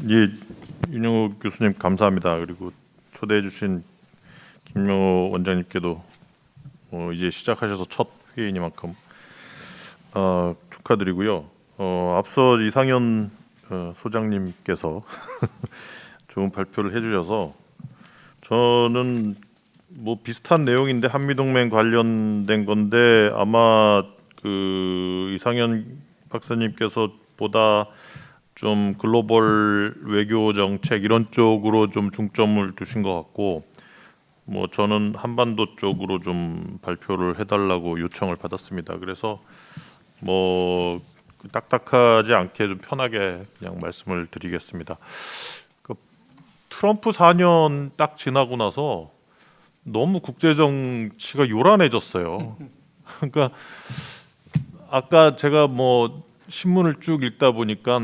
예, 윤영호 교수님 감사합니다. 그리고 초대해 주신 김영호 원장님께도 이제 시작하셔서 첫 회의니만큼 축하드리고요. 앞서 이상현 소장님께서 좋은 발표를 해주셔서 저는 뭐 비슷한 내용인데 한미동맹 관련된 건데 아마 그 이상현 박사님께서 보다 좀 글로벌 외교 정책 이런 쪽으로 좀 중점을 두신 것 같고, 뭐 저는 한반도 쪽으로 좀 발표를 해달라고 요청을 받았습니다. 그래서 뭐 딱딱하지 않게 좀 편하게 그냥 말씀을 드리겠습니다. 그 트럼프 4년 딱 지나고 나서 너무 국제 정치가 요란해졌어요. 그러니까 아까 제가 뭐 신문을 쭉 읽다 보니까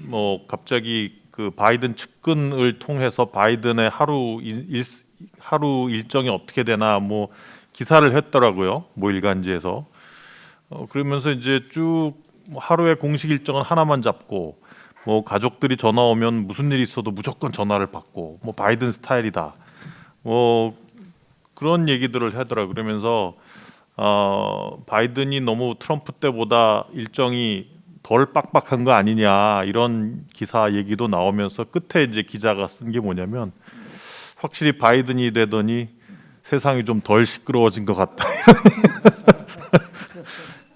뭐 갑자기 그 바이든 측근을 통해서 바이든의 하루 일정이 어떻게 되나 뭐 기사를 했더라고요. 모 일간지에서. 그러면서 이제 쭉 하루에 공식 일정은 하나만 잡고, 뭐 가족들이 전화 오면 무슨 일이 있어도 무조건 전화를 받고, 뭐 바이든 스타일이다, 뭐 그런 얘기들을 하더라고요. 그러면서 바이든이 너무 트럼프 때보다 일정이 덜 빡빡한 거 아니냐 이런 기사 얘기도 나오면서 끝에 이제 기자가 쓴 게 뭐냐면, 확실히 바이든이 되더니 세상이 좀 덜 시끄러워진 것 같다.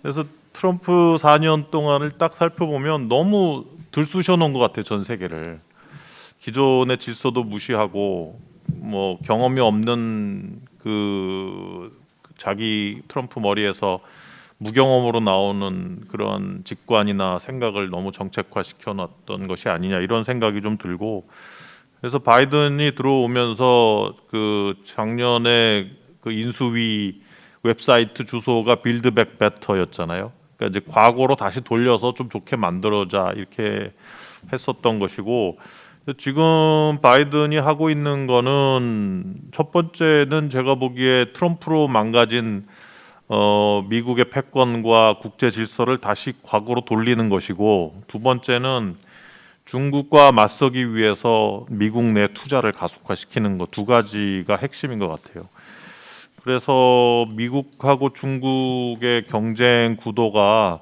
그래서 트럼프 4년 동안을 딱 살펴보면 너무 들쑤셔 놓은 것 같아요. 전 세계를. 기존의 질서도 무시하고 뭐 경험이 없는 그 자기 트럼프 머리에서 무경험으로 나오는 그런 직관이나 생각을 너무 정책화시켜 놨던 것이 아니냐 이런 생각이 좀 들고, 그래서 바이든이 들어오면서 그 작년에 그 인수위 웹사이트 주소가 빌드백 베터였잖아요. 그러니까 이제 과거로 다시 돌려서 좀 좋게 만들어자 이렇게 했었던 것이고, 지금 바이든이 하고 있는 거는 첫 번째는 제가 보기에 트럼프로 망가진 미국의 패권과 국제 질서를 다시 과거로 돌리는 것이고, 두 번째는 중국과 맞서기 위해서 미국 내 투자를 가속화시키는 것, 두 가지가 핵심인 것 같아요. 그래서 미국하고 중국의 경쟁 구도가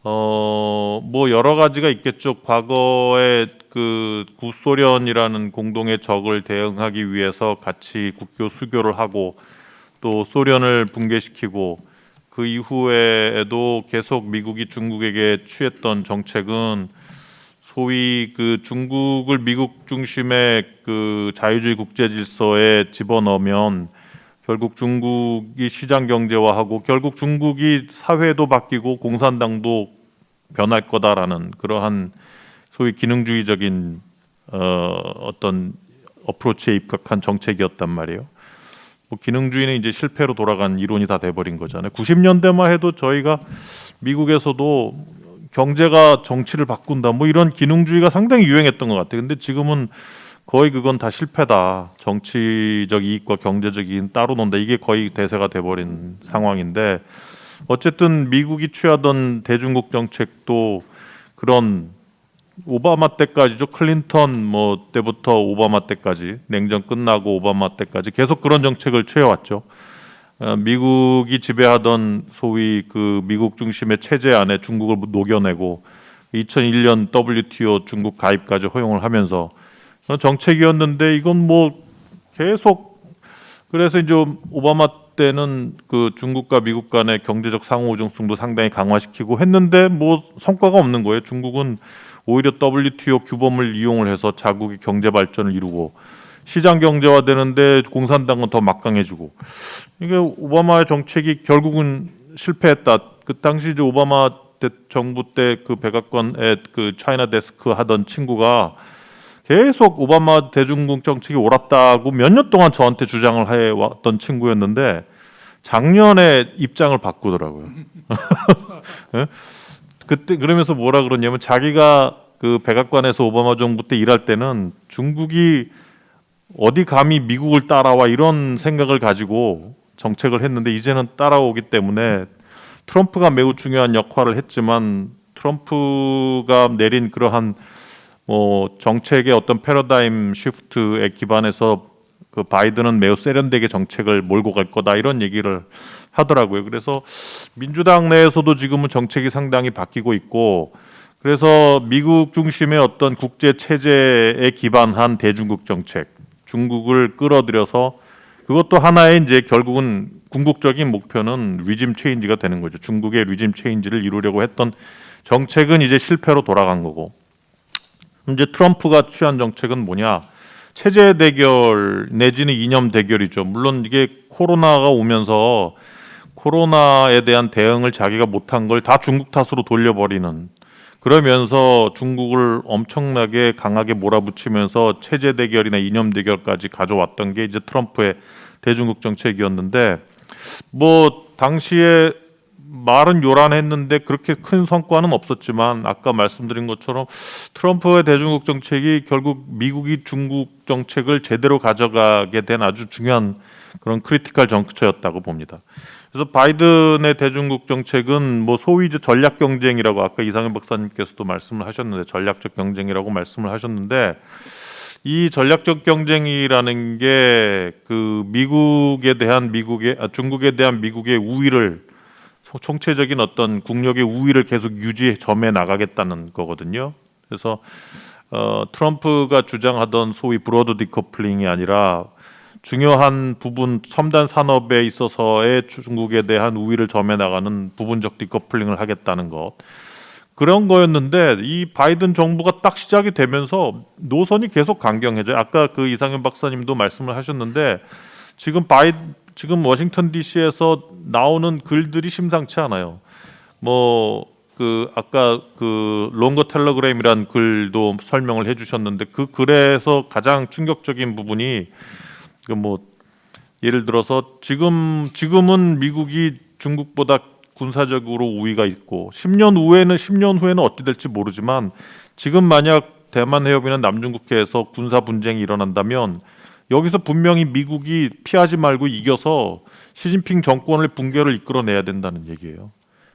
뭐 여러 가지가 있겠죠. 과거에 그 구소련이라는 공동의 적을 대응하기 위해서 같이 국교 수교를 하고 또 소련을 붕괴시키고, 그 이후에도 계속 미국이 중국에게 취했던 정책은 소위 그 중국을 미국 중심의 그 자유주의 국제 질서에 집어넣으면 결국 중국이 시장 경제화하고 결국 중국이 사회도 바뀌고 공산당도 변할 거다라는 그러한 소위 기능주의적인 어떤 어프로치에 입각한 정책이었단 말이에요. 뭐 기능주의는 이제 실패로 돌아간 이론이 다 돼버린 거잖아요. 90년대만 해도 저희가 미국에서도 경제가 정치를 바꾼다 뭐 이런 기능주의가 상당히 유행했던 것 같아요. 근데 지금은 거의 그건 다 실패다. 정치적 이익과 경제적 이익은 따로 논다. 이게 거의 대세가 돼버린 상황인데, 어쨌든 미국이 취하던 대중국 정책도 그런 오바마 때까지죠. 클린턴 뭐 때부터 오바마 때까지, 냉전 끝나고 오바마 때까지 계속 그런 정책을 취해왔죠. 미국이 지배하던 소위 그 미국 중심의 체제 안에 중국을 녹여내고 2001년 WTO 중국 가입까지 허용을 하면서 정책이었는데, 이건 뭐 계속, 그래서 이제 오바마 때는 그 중국과 미국 간의 경제적 상호존중도 상당히 강화시키고 했는데 뭐 성과가 없는 거예요. 중국은 오히려 WTO 규범을 이용을 해서 자국의 경제 발전을 이루고 시장 경제화 되는데 공산당은 더 막강해지고, 이게 오바마의 정책이 결국은 실패했다. 그 당시 이제 오바마 정부 때 그 백악관에 그 차이나 데스크 하던 친구가 계속 오바마 대중국 정책이 옳았다고 몇 년 동안 저한테 주장을 해왔던 친구였는데 작년에 입장을 바꾸더라고요. 예? 그때 그러면서 뭐라 그러냐면, 자기가 그 백악관에서 오바마 정부 때 일할 때는 중국이 어디 감히 미국을 따라와 이런 생각을 가지고 정책을 했는데, 이제는 따라오기 때문에 트럼프가 매우 중요한 역할을 했지만 트럼프가 내린 그러한 뭐 정책의 어떤 패러다임 시프트에 기반해서 그 바이든은 매우 세련되게 정책을 몰고 갈 거다 이런 얘기를 하더라고요. 그래서 민주당 내에서도 지금은 정책이 상당히 바뀌고 있고, 그래서 미국 중심의 어떤 국제 체제에 기반한 대중국 정책, 중국을 끌어들여서 그것도 하나의 이제 결국은 궁극적인 목표는 리짐 체인지가 되는 거죠. 중국의 리짐 체인지를 이루려고 했던 정책은 이제 실패로 돌아간 거고, 이제 트럼프가 취한 정책은 뭐냐? 체제 대결 내지는 이념 대결이죠. 물론 이게 코로나가 오면서 코로나에 대한 대응을 자기가 못한 걸 다 중국 탓으로 돌려버리는, 그러면서 중국을 엄청나게 강하게 몰아붙이면서 체제 대결이나 이념 대결까지 가져왔던 게 이제 트럼프의 대중국 정책이었는데, 뭐 당시에 말은 요란했는데 그렇게 큰 성과는 없었지만 아까 말씀드린 것처럼 트럼프의 대중국 정책이 결국 미국이 중국 정책을 제대로 가져가게 된 아주 중요한 그런 크리티컬 정처였다고 봅니다. 그래서 바이든의 대중국 정책은 뭐 소위 이제 전략 경쟁이라고 아까 이상현 박사님께서도 말씀을 하셨는데, 전략적 경쟁이라고 말씀을 하셨는데, 이 전략적 경쟁이라는 게 그 중국에 대한 미국의 우위를, 총체적인 어떤 국력의 우위를 계속 점해 나가겠다는 거거든요. 그래서 트럼프가 주장하던 소위 브로드 디커플링이 아니라 중요한 부분 첨단 산업에 있어서의 중국에 대한 우위를 점해 나가는 부분적 디커플링을 하겠다는 것, 그런 거였는데 이 바이든 정부가 딱 시작이 되면서 노선이 계속 강경해져요. 아까 그 이상현 박사님도 말씀을 하셨는데 지금 워싱턴 DC에서 나오는 글들이 심상치 않아요. 뭐 그 아까 그 롱거 텔레그램이란 글도 설명을 해주셨는데, 그 글에서 가장 충격적인 부분이 그 뭐 예를 들어서 지금은 미국이 중국보다 군사적으로 우위가 있고 10년 후에는 어찌 될지 모르지만, 지금 만약 대만 해협이나 남중국해에서 군사 분쟁이 일어난다면 여기서 분명히 미국이 피하지 말고 이겨서 시진핑 정권의 붕괴를 이끌어내야 된다는 얘기예요.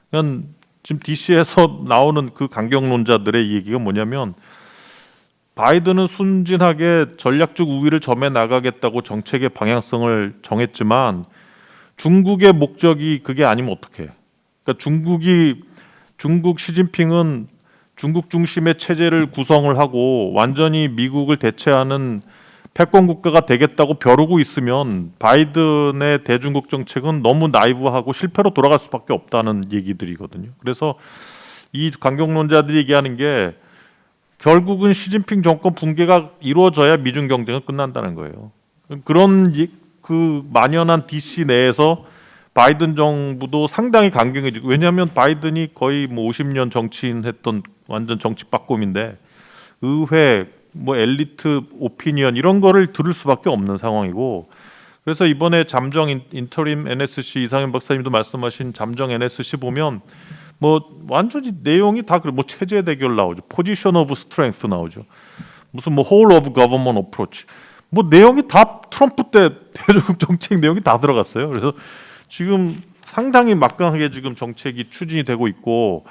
그러니까 지금 DC에서 나오는 그 강경론자들의 얘기가 뭐냐면, 바이든은 순진하게 전략적 우위를 점해 나가겠다고 정책의 방향성을 정했지만 중국의 목적이 그게 아니면 어떡해? 그러니까 중국 시진핑은 중국 중심의 체제를 구성을 하고 완전히 미국을 대체하는 패권 국가가 되겠다고 벼르고 있으면 바이든의 대중국 정책은 너무 나이브하고 실패로 돌아갈 수밖에 없다는 얘기들이거든요. 그래서 이 강경론자들이 얘기하는 게 결국은 시진핑 정권 붕괴가 이루어져야 미중 경쟁은 끝난다는 거예요. 그 만연한 DC 내에서 바이든 정부도 상당히 강경해지고, 왜냐하면 바이든이 거의 뭐 50년 정치인 했던 완전 정치 빠꼼인데 의회 뭐 엘리트 오피니언 이런 거를 들을 수밖에 없는 상황이고, 그래서 이번에 잠정 인터림 NSC 이상현 박사님도 말씀하신 잠정 NSC 보면 뭐 완전히 내용이 다 뭐 체제 대결 나오죠, 포지션 오브 스트렝스 나오죠, 무슨 뭐 홀 오브 거버먼 어프로치, 뭐 내용이 다 트럼프 때 대중 정책 내용이 다 들어갔어요. 그래서 지금 상당히 막강하게 지금 정책이 추진이 되고 있고,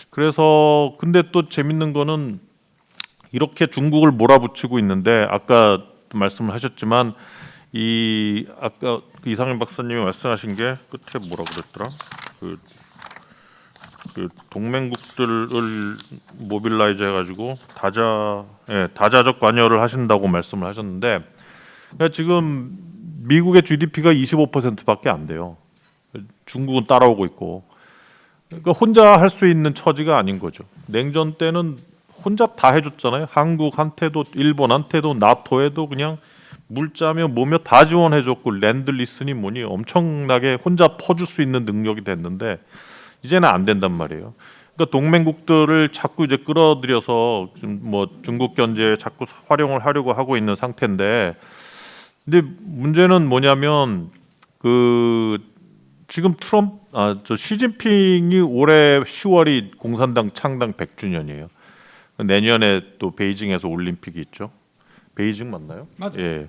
그래서 근데 또 재밌는 거는 이렇게 중국을 몰아붙이고 있는데 아까 말씀을 하셨지만 아까 그 이상현 박사님이 말씀하신 게 끝에 뭐라 그랬더라? 그 동맹국들을 모빌라이즈 해가지고 다자적 관여를 하신다고 말씀을 하셨는데, 그러니까 지금 미국의 GDP가 25%밖에 안 돼요. 중국은 따라오고 있고, 그러니까 혼자 할 수 있는 처지가 아닌 거죠. 냉전 때는 혼자 다 해줬잖아요. 한국한테도 일본한테도 나토에도 그냥 물자며 뭐며 다 지원해줬고, 랜드리스니 뭐니 엄청나게 혼자 퍼줄 수 있는 능력이 됐는데 이제는 안 된단 말이에요. 그러니까 동맹국들을 자꾸 이제 끌어들여서 뭐 중국 견제에 자꾸 활용을 하려고 하고 있는 상태인데, 근데 문제는 뭐냐면 지금 시진핑이 올해 10월이 공산당 창당 100주년이에요. 내년에 또 베이징에서 올림픽이 있죠. 베이징 맞나요? 맞아요. 예.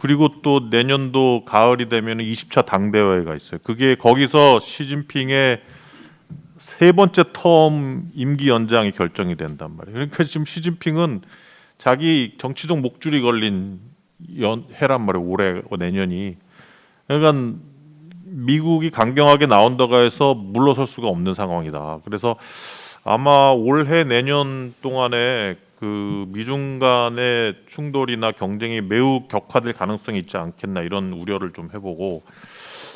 그리고 또 내년도 가을이 되면 20차 당대회가 있어요. 그게 거기서 시진핑의 세 번째 텀 임기 연장이 결정이 된단 말이에요. 그러니까 지금 시진핑은 자기 정치적 목줄이 걸린 해란 말이에요. 올해 내년이. 그러니까 미국이 강경하게 나온다고 해서 물러설 수가 없는 상황이다. 그래서 아마 올해 내년 동안에 그 미중 간의 충돌이나 경쟁이 매우 격화될 가능성이 있지 않겠나 이런 우려를 좀 해보고,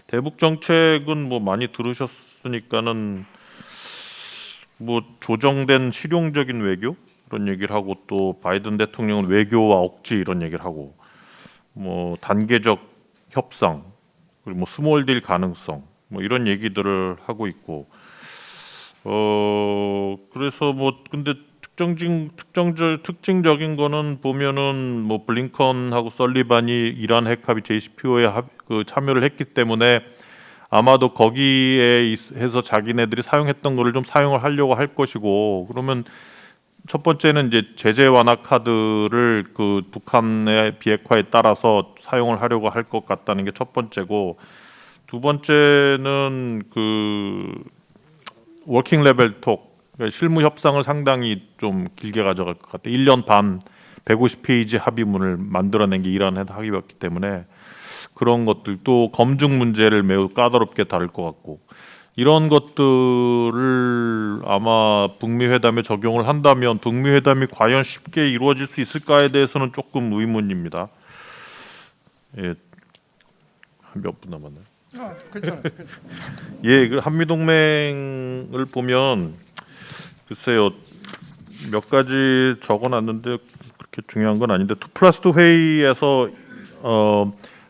대북 정책은 뭐 많이 들으셨으니까는 뭐 조정된 실용적인 외교 이런 얘기를 하고, 또 바이든 대통령은 외교와 억지 이런 얘기를 하고, 뭐 단계적 협상 그리고 뭐 스몰 딜 가능성 뭐 이런 얘기들을 하고 있고, 그래서 뭐 근데 특징적인 거는 보면은 뭐 블링컨하고 설리반이 이란 핵합의 JCPO에 그 참여를 했기 때문에 아마도 거기에 해서 자기네들이 사용했던 거를 좀 사용을 하려고 할 것이고, 그러면 첫 번째는 이제 제재 완화 카드를 그 북한의 비핵화에 따라서 사용을 하려고 할 것 같다는 게 첫 번째고, 두 번째는 그 워킹 레벨 톡, 그러니까 실무 협상을 상당히 좀 길게 가져갈 것 같아요. 1년 반 150페이지 합의문을 만들어낸 게 이란 합의였기 때문에 그런 것들, 또 검증 문제를 매우 까다롭게 다룰 것 같고, 이런 것들을 아마 북미 회담에 적용을 한다면 북미 회담이 과연 쉽게 이루어질 수 있을까에 대해서는 조금 의문입니다. 예, 몇 분 남았나요? 괜찮아요. 예, 그 한미 동맹을 보면 글쎄요, 몇 가지 적어놨는데 그렇게 중요한 건 아닌데, 2+2 회의에서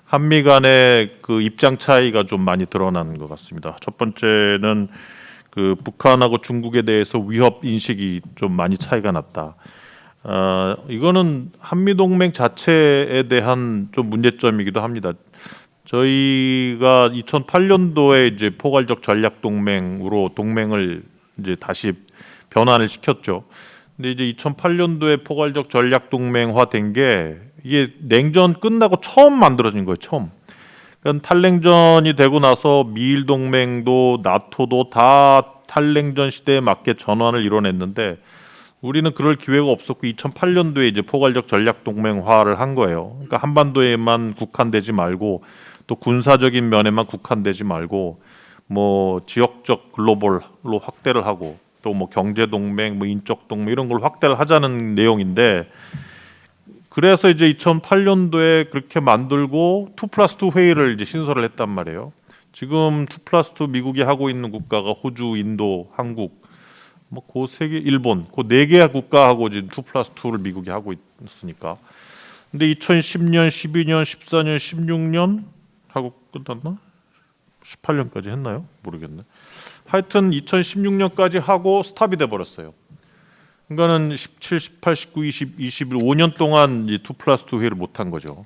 한미 간의 그 입장 차이가 좀 많이 드러나는 것 같습니다. 첫 번째는 그 북한하고 중국에 대해서 위협 인식이 좀 많이 차이가 났다. 이거는 한미 동맹 자체에 대한 좀 문제점이기도 합니다. 저희가 2008년도에 이제 포괄적 전략 동맹으로 동맹을 이제 다시 변환을 시켰죠. 근데 이제 2008년도에 포괄적 전략 동맹화 된 게 이게 냉전 끝나고 처음 만들어진 거예요. 처음. 그러니까 탈냉전이 되고 나서 미일 동맹도 나토도 다 탈냉전 시대에 맞게 전환을 이뤄냈는데, 우리는 그럴 기회가 없었고 2008년도에 이제 포괄적 전략 동맹화를 한 거예요. 그러니까 한반도에만 국한되지 말고, 또 군사적인 면에만 국한되지 말고, 뭐 지역적 글로벌로 확대를 하고, 또 뭐 경제 동맹, 뭐 인적 동맹 이런 걸 확대를 하자는 내용인데, 그래서 이제 2008년도에 그렇게 만들고 2+2 회의를 이제 신설을 했단 말이에요. 지금 2+2 미국이 하고 있는 국가가 호주, 인도, 한국, 뭐 그 세 개, 일본, 그 네 개 국가하고 지금 2+2를 미국이 하고 있으니까. 근데 2010년, 12년, 14년, 16년 하고 끝났나? 18년까지 했나요? 모르겠네. 하여튼 2016년까지 하고 스탑이 돼 버렸어요. 그러니까는 17, 18, 19, 20, 21, 5년 동안 이제 2+2 회의를 못 한 거죠.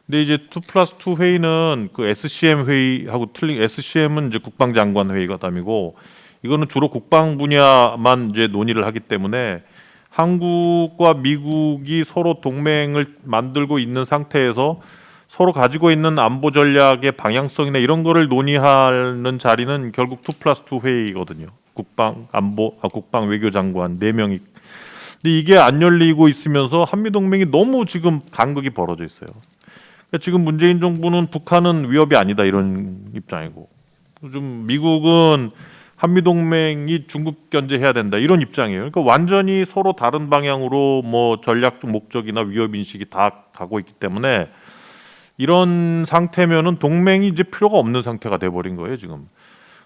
근데 이제 2+2 회의는 그 SCM 회의하고 틀린, SCM은 이제 국방장관 회의가담이고, 이거는 주로 국방 분야만 이제 논의를 하기 때문에 한국과 미국이 서로 동맹을 만들고 있는 상태에서 서로 가지고 있는 안보 전략의 방향성이나 이런 거를 논의하는 자리는 결국 2+2 회의거든요. 국방 안보 국방 외교장관 4명이. 근데 이게 안 열리고 있으면서 한미 동맹이 너무 지금 간극이 벌어져 있어요. 그러니까 지금 문재인 정부는 북한은 위협이 아니다 이런 입장이고, 좀 미국은 한미 동맹이 중국 견제해야 된다 이런 입장이에요. 그러니까 완전히 서로 다른 방향으로 뭐 전략적 목적이나 위협 인식이 다 가고 있기 때문에, 이런 상태면은 동맹이 이제 필요가 없는 상태가 돼버린 거예요 지금.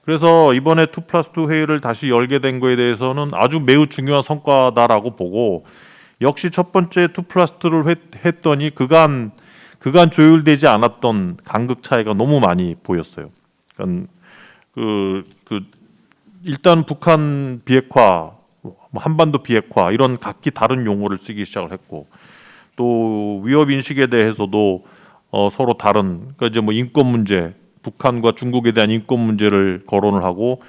그래서 이번에 2+2 회의를 다시 열게 된 거에 대해서는 아주 매우 중요한 성과다라고 보고, 역시 첫 번째 2+2를 했더니 그간 조율되지 않았던 간극 차이가 너무 많이 보였어요. 그러니까 일단 북한 비핵화, 한반도 비핵화 이런 각기 다른 용어를 쓰기 시작을 했고, 또 위협 인식에 대해서도 서로 다른, 그러니까 이제 뭐 인권 문제, 북한과 중국에 대한 인권 문제를 거론을 하고,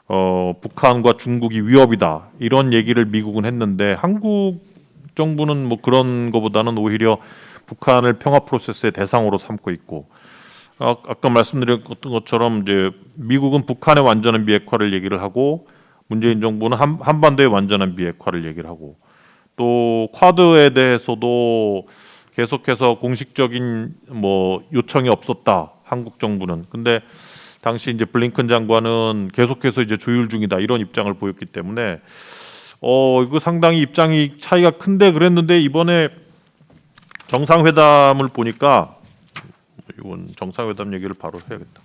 북한과 중국이 위협이다 이런 얘기를 미국은 했는데, 한국 정부는 뭐 그런 거보다는 오히려 북한을 평화 프로세스의 대상으로 삼고 있고, 아까 말씀드렸던 것처럼 이제 미국은 북한의 완전한 비핵화를 얘기를 하고, 문재인 정부는 한반도의 완전한 비핵화를 얘기를 하고, 또 쿼드에 대해서도 계속해서 공식적인 뭐 요청이 없었다. 한국 정부는. 근데 당시 이제 블링컨 장관은 계속해서 이제 조율 중이다 이런 입장을 보였기 때문에 이거 상당히 입장이 차이가 큰데 그랬는데 이번에 정상회담을 보니까 이건 정상회담 얘기를 바로 해야겠다.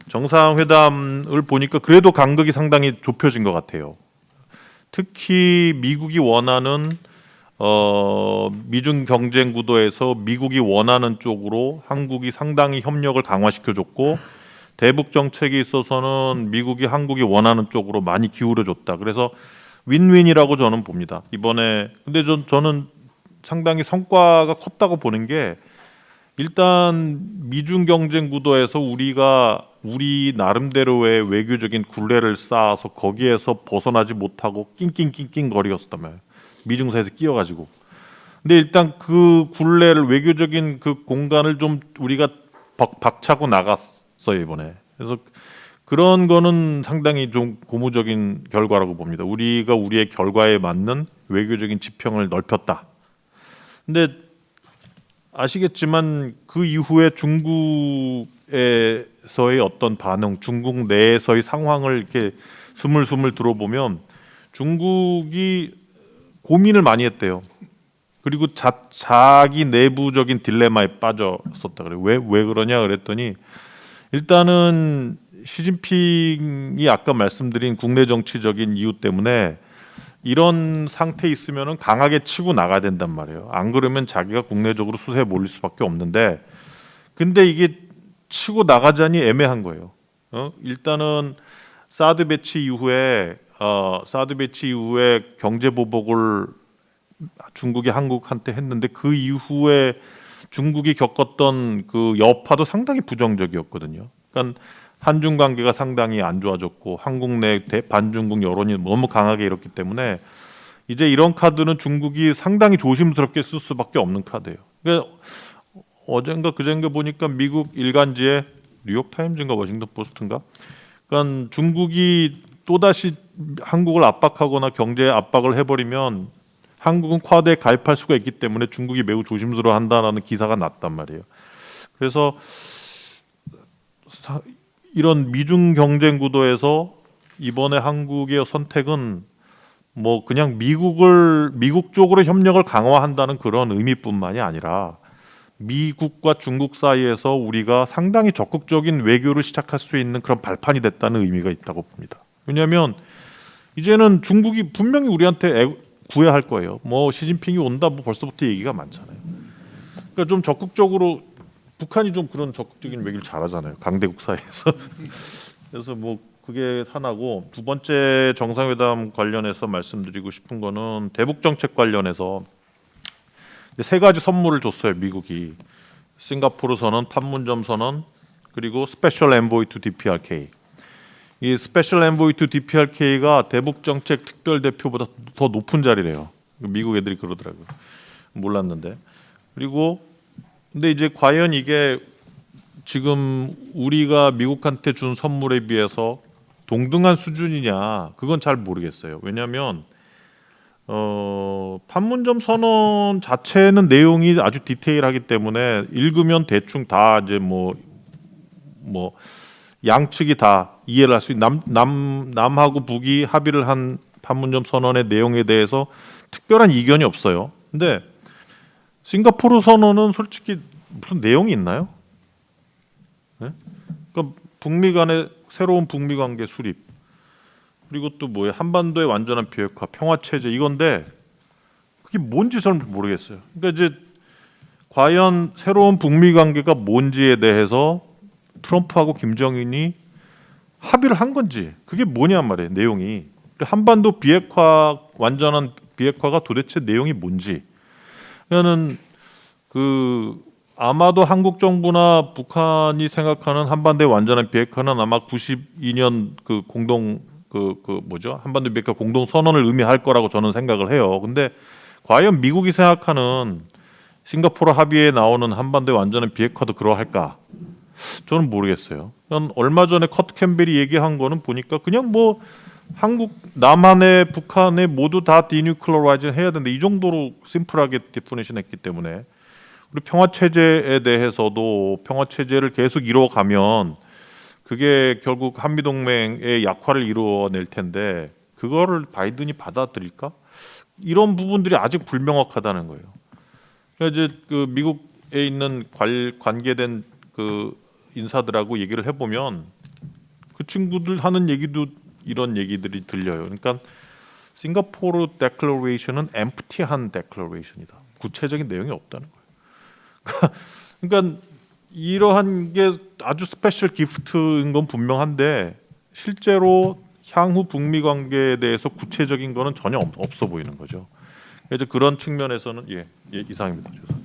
정상회담을 보니까 그래도 간극이 상당히 좁혀진 것 같아요. 특히 미국이 원하는 미중 경쟁 구도에서 미국이 원하는 쪽으로 한국이 상당히 협력을 강화시켜줬고 대북 정책에 있어서는 미국이 한국이 원하는 쪽으로 많이 기울여줬다. 그래서 윈윈이라고 저는 봅니다. 이번에 근데 저는 상당히 성과가 컸다고 보는 게 일단 미중 경쟁 구도에서 우리 나름대로의 외교적인 굴레를 쌓아서 거기에서 벗어나지 못하고 낑낑낑낑거리었단 말이에요. 미중 사이에서 끼어가지고. 근데 일단 그 굴레를 외교적인 그 공간을 좀 우리가 박차고 나갔어요 이번에. 그래서 그런 거는 상당히 좀 고무적인 결과라고 봅니다. 우리가 우리의 결과에 맞는 외교적인 지평을 넓혔다. 근데 아시겠지만 그 이후에 중국에서의 어떤 반응, 중국 내에서의 상황을 이렇게 스물스물 들어보면 중국이 고민을 많이 했대요. 그리고 자기 내부적인 딜레마에 빠졌었다 그래요. 왜 그러냐 그랬더니 일단은 시진핑이 아까 말씀드린 국내 정치적인 이유 때문에 이런 상태에 있으면은 강하게 치고 나가야 된단 말이에요. 안 그러면 자기가 국내적으로 수세에 몰릴 수밖에 없는데, 근데 이게 치고 나가자니 애매한 거예요. 일단은 사드 배치 이후에 경제 보복을 중국이 한국한테 했는데 그 이후에 중국이 겪었던 그 여파도 상당히 부정적이었거든요. 그러니까 한중 관계가 상당히 안 좋아졌고 한국 내 반중국 여론이 너무 강하게 일었기 때문에 이제 이런 카드는 중국이 상당히 조심스럽게 쓸 수밖에 없는 카드예요. 그러니까 어젠가 그젠가 보니까 미국 일간지에 뉴욕 타임즈인가 워싱턴 포스트인가, 그러니까 중국이 또다시 한국을 압박하거나 경제 압박을 해버리면 한국은 쿼드에 가입할 수가 있기 때문에 중국이 매우 조심스러워한다라는 기사가 났단 말이에요. 그래서 이런 미중 경쟁 구도에서 이번에 한국의 선택은 뭐 그냥 미국 쪽으로 협력을 강화한다는 그런 의미뿐만이 아니라 미국과 중국 사이에서 우리가 상당히 적극적인 외교를 시작할 수 있는 그런 발판이 됐다는 의미가 있다고 봅니다. 왜냐하면 이제는 중국이 분명히 우리한테 구애할 거예요. 뭐 시진핑이 온다, 뭐 벌써부터 얘기가 많잖아요. 그러니까 좀 적극적으로 북한이 좀 그런 적극적인 외교를 잘하잖아요. 강대국 사이에서. 그래서 뭐 그게 하나고, 두 번째 정상회담 관련해서 말씀드리고 싶은 거는 대북 정책 관련해서 세 가지 선물을 줬어요. 미국이 싱가포르 선언, 판문점 선언, 그리고 스페셜 엔보이 투 DPRK. 이 스페셜 엔보이 투 DPRK가 대북 정책 특별 대표보다 더 높은 자리래요. 미국 애들이 그러더라고요. 몰랐는데. 그리고 근데 이제 과연 이게 지금 우리가 미국한테 준 선물에 비해서 동등한 수준이냐, 그건 잘 모르겠어요. 왜냐하면 판문점 선언 자체는 내용이 아주 디테일하기 때문에 읽으면 대충 다 이제 뭐 양측이 다 이해를 할 수 있는, 남하고 북이 합의를 한 판문점 선언의 내용에 대해서 특별한 이견이 없어요. 근데 싱가포르 선언은 솔직히 무슨 내용이 있나요? 네? 그러니까 북미 간의 새로운 북미 관계 수립, 그리고 또 뭐예요? 한반도의 완전한 비핵화, 평화 체제, 이건데 그게 뭔지 저는 모르겠어요. 그러니까 이제 과연 새로운 북미 관계가 뭔지에 대해서 트럼프하고 김정은이 합의를 한 건지, 그게 뭐냐 말이에요. 내용이 한반도 비핵화, 완전한 비핵화가 도대체 내용이 뭔지. 그러니까는 아마도 한국 정부나 북한이 생각하는 한반도의 완전한 비핵화는 아마 92년 그 공동 한반도 비핵화 공동 선언을 의미할 거라고 저는 생각을 해요. 근데 과연 미국이 생각하는 싱가포르 합의에 나오는 한반도의 완전한 비핵화도 그러할까? 저는 모르겠어요. 얼마 전에 커트 캠벨이 얘기한 거는 보니까 그냥 뭐 한국 남한에 북한에 모두 다 디뉴클리어라이징 해야 되는데 이 정도로 심플하게 디피니션했기 때문에 우리 평화 체제에 대해서도 평화 체제를 계속 이루어가면 그게 결국 한미 동맹의 약화를 이루어낼 텐데 그거를 바이든이 받아들일까? 이런 부분들이 아직 불명확하다는 거예요. 그러니까 이제 그 미국에 있는 관계된 그 인사들하고 얘기를 해보면 그 친구들 하는 얘기도 이런 얘기들이 들려요. 그러니까 싱가포르 데클러레이션은 엠프티한 데클러레이션이다. 구체적인 내용이 없다는 거예요. 그러니까 이러한 게 아주 스페셜 기프트인 건 분명한데 실제로 향후 북미 관계에 대해서 구체적인 거는 전혀 없어 보이는 거죠. 그래서 그런 측면에서는 이상입니다. 죄송합니다.